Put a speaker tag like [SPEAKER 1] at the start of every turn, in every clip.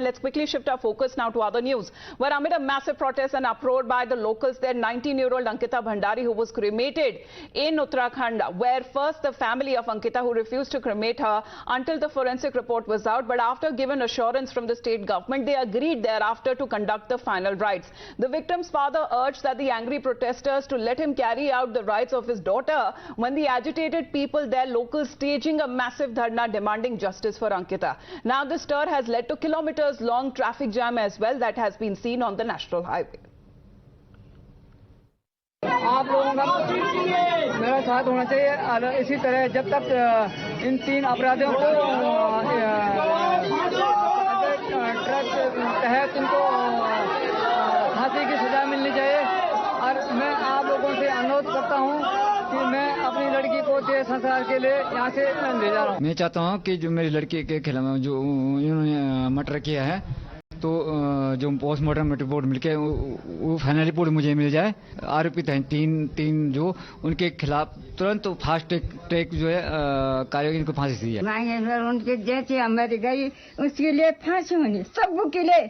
[SPEAKER 1] Let's quickly shift our focus now to other news, where amid a massive protest and uproar by the locals there, 19-year-old Ankita Bhandari, who was cremated in Uttarakhand, where first the family of Ankita, who refused to cremate her until the forensic report was out, but after given assurance from the state government, they agreed thereafter to conduct the final rites. The victim's father urged that the angry protesters to let him carry out the rites of his daughter, when the agitated people there, locals, staging a massive dharna demanding justice for Ankita. Now this stir has led to kilometers long traffic jam as well that has been seen on the national highway.
[SPEAKER 2] आप लोगों का मेरा साथ होना चाहिए और इसी तरह जब तक इन तीन अपराधियों को ट्रक तहत इनको फांसी की सजा मिलनी चाहिए। और मैं आप लोगों से अनुरोध करता हूं कि मैं अपनी लड़की को देह संस्कार के लिए यहाँ से ले जा रहा हूँ।
[SPEAKER 3] मैं चाहता हूँ कि जो मेरी लड़की के खिलाफ जो इन्होंने मर्डर किया है, तो जो पोस्टमार्टम रिपोर्ट मिलके वो फाइनल रिपोर्ट मुझे मिल जाए। आरोपित हैं तीन जो उनके खिलाफ तुरंत फास्ट ट्रैक जो है कार्रवाई इनको फांसी दी है।
[SPEAKER 4] मांगे सर उनके जैसे मर गई उसके लिए फांसी होनी, सबको के लिए,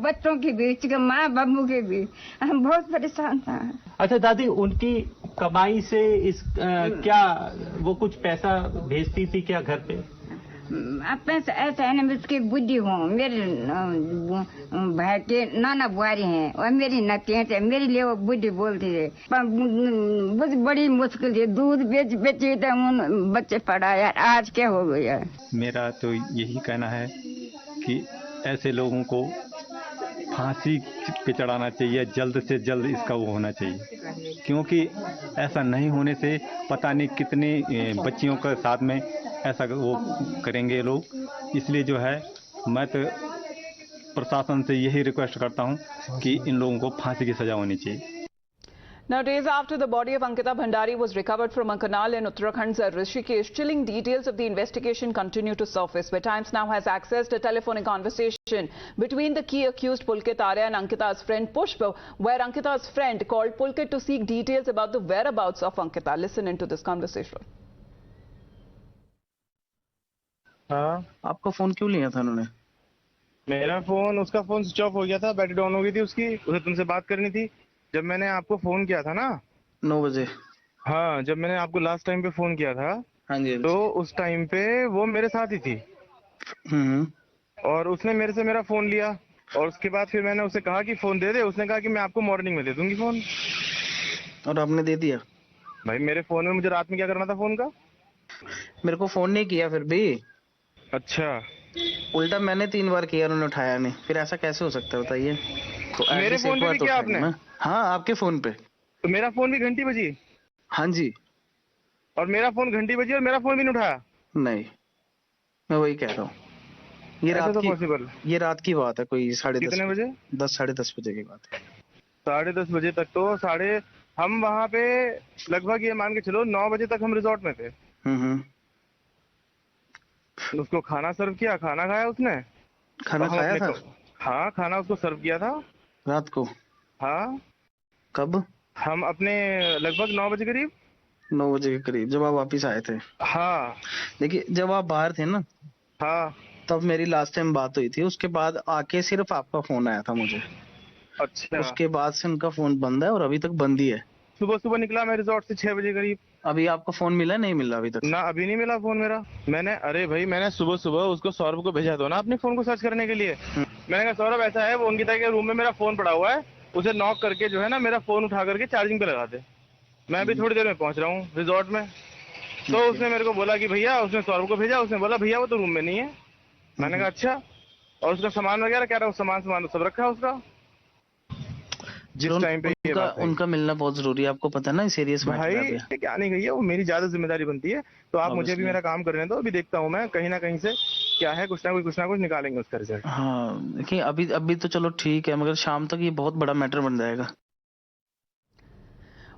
[SPEAKER 4] बच्चों के बीच के माँ बाबू के बीच हम बहुत परेशान था।
[SPEAKER 5] अच्छा दादी, उनकी कमाई से क्या वो कुछ पैसा भेजती थी क्या घर पे?
[SPEAKER 4] अपने ऐसा है ना, उसकी बुद्धि हो, मेरे भाई के नाना बुआरी हैं और मेरी नतियाँ थे, मेरे लिए वो बुद्धि बोलती है। बड़ी मुश्किल है, दूध बेचे थे उन बच्चे पढ़ाया, आज क्या हो गया।
[SPEAKER 6] मेरा तो यही कहना है कि ऐसे लोगों को फांसी पे चढ़ाना चाहिए, जल्द से जल्द इसका वो होना चाहिए, क्योंकि ऐसा नहीं होने से पता नहीं कितने बच्चियों के साथ में ऐसा वो करेंगे लोग। इसलिए जो है मैं तो प्रशासन से यही रिक्वेस्ट करता हूं कि इन लोगों को फांसी की सजा होनी चाहिए।
[SPEAKER 1] Now, days after the body of Ankita Bhandari was recovered from a canal in Uttarakhand's Rishikesh, chilling details of the investigation continue to surface, where Times now has accessed a telephonic conversation between the key accused Pulkit Arya and Ankita's friend Pushpa, where Ankita's friend called Pulkit to seek details about the whereabouts of Ankita. Listen into this conversation.
[SPEAKER 7] हाँ,
[SPEAKER 8] आपका phone क्यों लिया था उन्होंने?
[SPEAKER 7] मेरा phone, उसका phone switch off हो गया था, बैटरी डाउन हो गई थी उसकी, उसे तुमसे बात करनी थी। जब मैंने आपको फोन किया था ना
[SPEAKER 8] 9 बजे।
[SPEAKER 7] हाँ, जब मैंने आपको लास्ट टाइम पे फोन किया था,
[SPEAKER 8] हाँ जी,
[SPEAKER 7] तो उस टाइम पे वो मेरे साथ ही थी और उसने मेरे से मेरा फोन लिया और उसके बाद फिर मैंने उसे कहा कि फोन दे दे। उसने कहा कि मैं आपको मॉर्निंग में दे दूंगी फोन।
[SPEAKER 8] और आपने दे दिया?
[SPEAKER 7] भाई मेरे फोन में मुझे रात में क्या करना था फोन का?
[SPEAKER 8] मेरे को फोन नहीं किया फिर भी।
[SPEAKER 7] अच्छा,
[SPEAKER 8] उल्टा मैंने 3 बार किया, उन्होंने उठाया नहीं, फिर ऐसा कैसे हो सकता है बताइए? तो
[SPEAKER 7] मेरे फोन पे भी किया आपने?
[SPEAKER 8] हाँ, आपके फोन पे।
[SPEAKER 7] तो मेरा फोन भी घंटी बजी?
[SPEAKER 8] हाँ जी।
[SPEAKER 7] और मेरा फोन घंटी बजी और मेरा फोन भी नहीं उठाया?
[SPEAKER 8] नहीं, मैं वही कह रहा हूँ। ये रात की बात है, कोई 10:30
[SPEAKER 7] कितने बजे?
[SPEAKER 8] 10 साढ़े 10 बजे की बात है।
[SPEAKER 7] 10:30 बजे तक तो हम वहाँ पे लगभग ये मान के चलो 9 बजे तक हम रिजॉर्ट में थे। उसको खाना सर्व किया, खाना खाया उसने।
[SPEAKER 8] खाना खाया था?
[SPEAKER 7] हाँ, खाना उसको सर्व किया था
[SPEAKER 8] रात को।
[SPEAKER 7] हाँ।
[SPEAKER 8] कब?
[SPEAKER 7] हम अपने लगभग 9 बजे करीब।
[SPEAKER 8] 9 बजे के करीब जब आप वापिस आए थे?
[SPEAKER 7] हाँ।
[SPEAKER 8] देखिए, जब आप बाहर थे ना,
[SPEAKER 7] हाँ,
[SPEAKER 8] तब मेरी लास्ट टाइम बात हुई थी। उसके बाद आके सिर्फ आपका फोन आया था मुझे।
[SPEAKER 7] अच्छा।
[SPEAKER 8] उसके बाद से उनका फोन बंद है और अभी तक बंद ही है।
[SPEAKER 7] सुबह निकला मैं रिजॉर्ट से 6 बजे करीब।
[SPEAKER 8] अभी आपका फोन मिला? नहीं मिला अभी तक?
[SPEAKER 7] ना, अभी नहीं मिला फोन मेरा। अरे भाई, मैंने सुबह उसको सौरभ को भेजा दो ना अपने फोन को सर्च करने के लिए। मैंने कहा सौरभ ऐसा है, वो अंकिता के रूम में मेरा फोन पड़ा हुआ है, उसे नॉक करके जो है ना मेरा फोन उठा करके चार्जिंग पे लगा दे। मैं अभी थोड़ी देर में पहुंच रहा हूँ रिजॉर्ट में। तो उसने मेरे को बोला कि भैया, उसने सौरभ को भेजा, उसने बोला भैया वो तो रूम में नहीं है। मैंने कहा अच्छा। और उसका सामान वगैरह कह रहा हूँ, सामान सब रखा है उसका। जिस टाइम पे
[SPEAKER 8] उनका मिलना बहुत जरूरी है, आपको पता है ना, सीरियस
[SPEAKER 7] भाई क्या नहीं गई है वो, मेरी ज्यादा जिम्मेदारी बनती है। तो आप मुझे भी मेरा काम करने दो, अभी देखता हूँ मैं कहीं ना कहीं से क्या है, कुछ ना कुछ निकालेंगे उसका रिजल्ट।
[SPEAKER 8] हाँ, देखिए अभी तो चलो ठीक है, मगर शाम तक ये बहुत बड़ा मैटर बन जाएगा।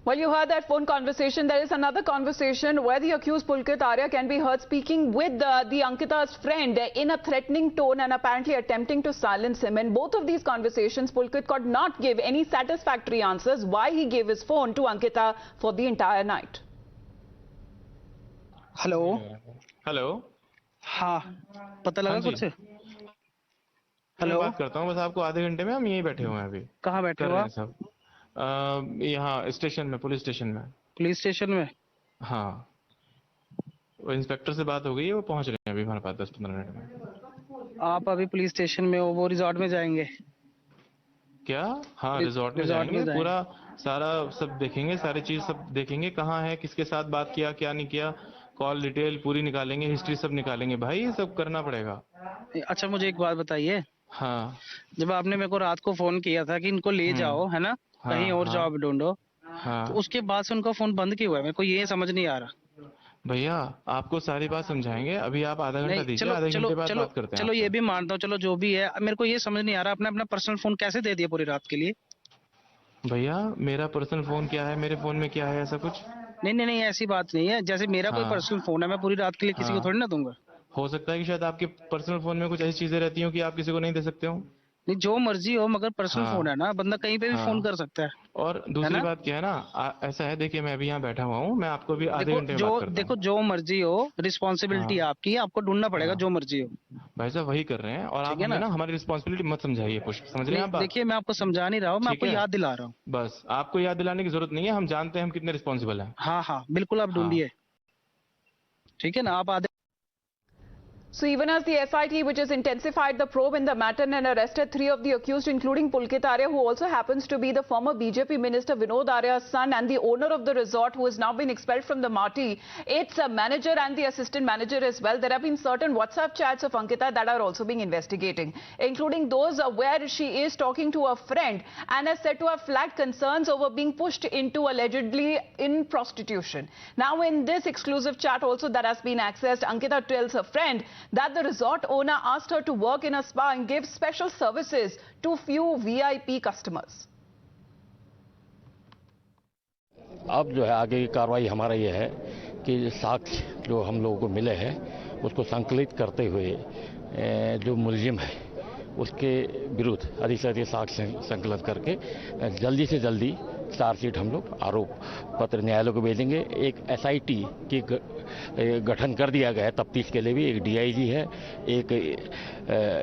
[SPEAKER 1] Well, you heard that phone conversation. There is another conversation where the accused Pulkit Arya can be heard speaking with the Ankita's friend in a threatening tone and apparently attempting to silence him. In both of these conversations, Pulkit could not give any satisfactory answers why he gave his phone to Ankita for the entire night.
[SPEAKER 8] Hello.
[SPEAKER 7] Hello.
[SPEAKER 8] हाँ, पता लगा कुछ? Hello.
[SPEAKER 7] बात करता हूँ बस आपको आधे घंटे में, हम यहीं बैठे हुए हैं अभी।
[SPEAKER 8] कहाँ बैठे
[SPEAKER 7] कर
[SPEAKER 8] हो
[SPEAKER 7] रहे
[SPEAKER 8] आप?
[SPEAKER 7] हैं सब यहाँ स्टेशन में, पुलिस स्टेशन में।
[SPEAKER 8] पुलिस स्टेशन में?
[SPEAKER 7] हाँ, वो इंस्पेक्टर से बात हो गई है, वो पहुंच रहे हैं अभी हमारे पास 10-15 मिनट में।
[SPEAKER 8] आप अभी पुलिस स्टेशन में हो, वो रिजॉर्ट में जाएंगे?
[SPEAKER 7] क्या? हाँ, रिजॉर्ट में जाएंगे, पूरा सारा सब देखेंगे, सारी चीज सब देखेंगे, कहाँ है, किसके साथ बात किया, क्या नहीं किया, कॉल डिटेल पूरी निकालेंगे, हिस्ट्री सब निकालेंगे भाई, ये सब करना पड़ेगा।
[SPEAKER 8] अच्छा मुझे एक बात बताइए,
[SPEAKER 7] हाँ।
[SPEAKER 8] जब आपने मेरे को रात को फोन किया था कि इनको ले जाओ, है ना, कहीं और जॉब ढूंढो, तो उसके बाद से उनका फोन बंद क्यों हुआ है? मेरे को ये समझ नहीं आ रहा।
[SPEAKER 7] भैया आपको सारी बात समझाएंगे, अभी आप आधा घंटा
[SPEAKER 8] नहीं,
[SPEAKER 7] दीजिए, आधे घंटे बाद बात करते हैं
[SPEAKER 8] चलो ये
[SPEAKER 7] आपसे।
[SPEAKER 8] भी मानता हूँ, चलो जो भी है, मेरे को ये समझ नहीं आ रहा, आपने अपना पर्सनल फोन कैसे दे दिया पूरी रात के लिए?
[SPEAKER 7] भैया मेरा पर्सनल फोन क्या है, मेरे फोन में क्या है, ऐसा कुछ?
[SPEAKER 8] नहीं, ऐसी बात नहीं है, जैसे मेरा कोई
[SPEAKER 7] हाँ।
[SPEAKER 8] पर्सनल फोन है, मैं पूरी रात के लिए किसी को थोड़ी ना दूंगा।
[SPEAKER 7] हो सकता है कि शायद आपके पर्सनल फोन में कुछ ऐसी चीजें रहती हो कि आप किसी को नहीं दे सकते हो।
[SPEAKER 8] नहीं, जो मर्जी हो, मगर पर्सनल फोन है ना, बंदा कहीं पे भी फोन कर सकता है।
[SPEAKER 7] और दूसरी बात क्या है ना, ऐसा है, देखिए मैं अभी यहाँ बैठा हुआ हूँ, मैं आपको भी आधे घंटे में बात करता
[SPEAKER 8] देखो जो मर्जी हो, रिस्पॉन्सिबिलिटी आपकी, आपको ढूंढना पड़ेगा जो मर्जी हो।
[SPEAKER 7] भाई साहब वही कर रहे हैं, और आप हमें ना हमारी रिस्पॉन्सिबिलिटी मत समझाइए पुष्प, समझ रहे हैं आप बात?
[SPEAKER 8] देखिए मैं आपको समझा नहीं रहा हूँ, मैं आपको याद दिला रहा हूँ।
[SPEAKER 7] बस आपको याद दिलाने की जरूरत नहीं है, हम जानते हैं हम कितने रिस्पॉन्सिबल हैं।
[SPEAKER 8] हाँ, बिल्कुल आप ढूंढिए, ठीक है ना, आप आधे।
[SPEAKER 1] So even as the SIT, which has intensified the probe in the matter and arrested 3 of the accused, including Pulkit Arya, who also happens to be the former BJP minister Vinod Arya's son and the owner of the resort, who has now been expelled from the Marti, its manager and the assistant manager as well. There have been certain WhatsApp chats of Ankita that are also being investigated, including those where she is talking to a friend and is said to have flagged concerns over being pushed into allegedly in prostitution. Now in this exclusive chat also that has been accessed, Ankita tells her friend that the resort owner asked her to work in a spa and give special services to few VIP customers.
[SPEAKER 9] अब जो है आगे की कार्रवाई हमारा ये है कि साक्ष्य जो हम लोगों को मिले हैं उसको संकलित करते हुए जो मुलजिम है उसके विरुद्ध अधिक से अधिक साक्ष्य संकलन करके जल्दी से जल्दी चार्जशीट हम लोग आरोप पत्र न्यायालय को भेजेंगे। एक SIT की गठन कर दिया गया है तफ्तीश के लिए भी, एक DIG है, एक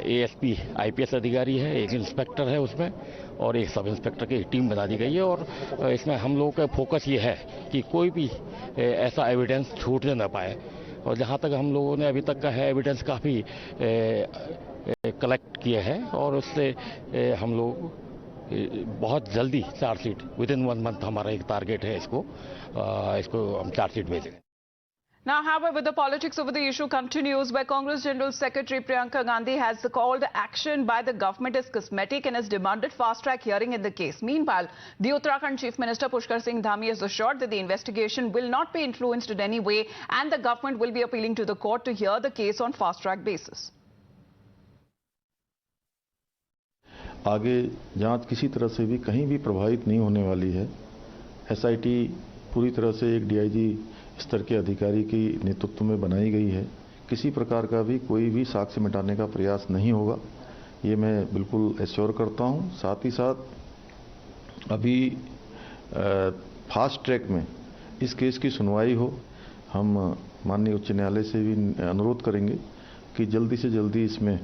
[SPEAKER 9] ASP IPS अधिकारी है, एक इंस्पेक्टर है उसमें, और एक सब इंस्पेक्टर की टीम बना दी गई है। और इसमें हम लोगों का फोकस ये है कि कोई भी ऐसा एविडेंस छूटने न पाए, और जहाँ तक हम लोगों ने अभी तक का है एविडेंस काफ़ी कलेक्ट किए हैं, और उससे हम लोग बहुत जल्दी चार्जशीट विदिन 1 मंथ हमारा एक टारगेट है, इसको हम चार्जशीट भेजेंगे।
[SPEAKER 1] Now, however, the politics over the issue continues, where Congress General Secretary Priyanka Gandhi has called action by the government as cosmetic and has demanded fast-track hearing in the case. Meanwhile, the Uttarakhand Chief Minister Pushkar Singh Dhami has assured that the investigation will not be influenced in any way and the government will be appealing to the court to hear the case on fast-track basis.
[SPEAKER 10] आगे जांच किसी तरह से भी कहीं भी प्रभावित नहीं होने वाली है। SIT पूरी तरह से एक DIG स्तर के अधिकारी की नेतृत्व में बनाई गई है। किसी प्रकार का भी कोई भी साक्ष्य मिटाने का प्रयास नहीं होगा, ये मैं बिल्कुल एश्योर करता हूं। साथ ही साथ अभी फास्ट ट्रैक में इस केस की सुनवाई हो, हम माननीय उच्च न्यायालय से भी अनुरोध करेंगे कि जल्दी से जल्दी इसमें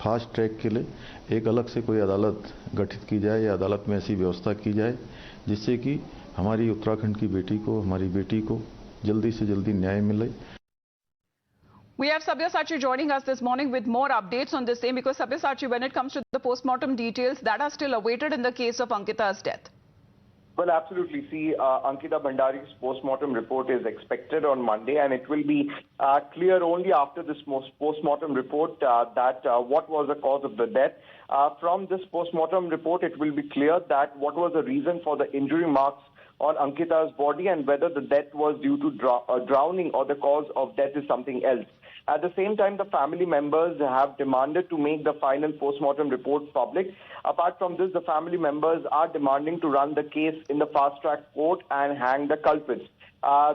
[SPEAKER 10] फास्ट ट्रैक के लिए एक अलग से कोई अदालत गठित की जाए या अदालत में ऐसी व्यवस्था की जाए जिससे कि हमारी उत्तराखंड की बेटी को, हमारी बेटी को जल्दी से जल्दी न्याय मिले।
[SPEAKER 1] We have Sabyasachi joining us this morning with more updates on this same, because Sabyasachi, when it comes to the post-mortem details that are still awaited in the case of Ankita's death.
[SPEAKER 11] Well, absolutely. See, Ankita Bhandari's post-mortem report is expected on Monday, and it will be clear only after this post-mortem report that what was the cause of the death. From this post-mortem report, it will be clear that what was the reason for the injury marks on Ankita's body and whether the death was due to drowning or the cause of death is something else. At the same time, the family members have demanded to make the final post-mortem report public. Apart from this, the family members are demanding to run the case in the fast-track court and hang the culprits.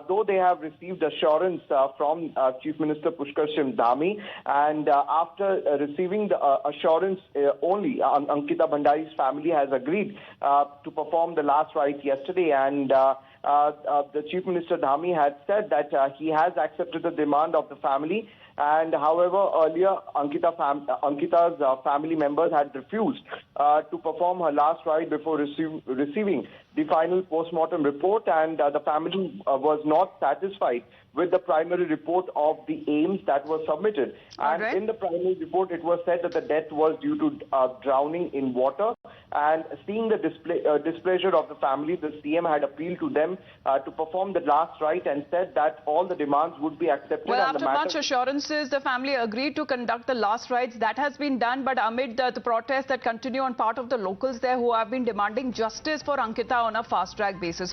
[SPEAKER 11] Though they have received assurance from Chief Minister Pushkar Singh Dhami, and after receiving the assurance only, Ankita Bhandari's family has agreed to perform the last rite yesterday, and the Chief Minister Dhami had said that he has accepted the demand of the family. And however, earlier Ankita's family members had refused to perform her last rite before receiving the final post-mortem report, and the family was not satisfied with the primary report of the AIIMS that was submitted. And in the primary report, it was said that the death was due to drowning in water. And seeing the displeasure of the family, the CM had appealed to them to perform the last rite and said that all the demands would be accepted.
[SPEAKER 1] Well,
[SPEAKER 11] and
[SPEAKER 1] after much assurances, the family agreed to conduct the last rites. That has been done, but amid the protests that continue on part of the locals there who have been demanding justice for Ankita on a fast-track basis.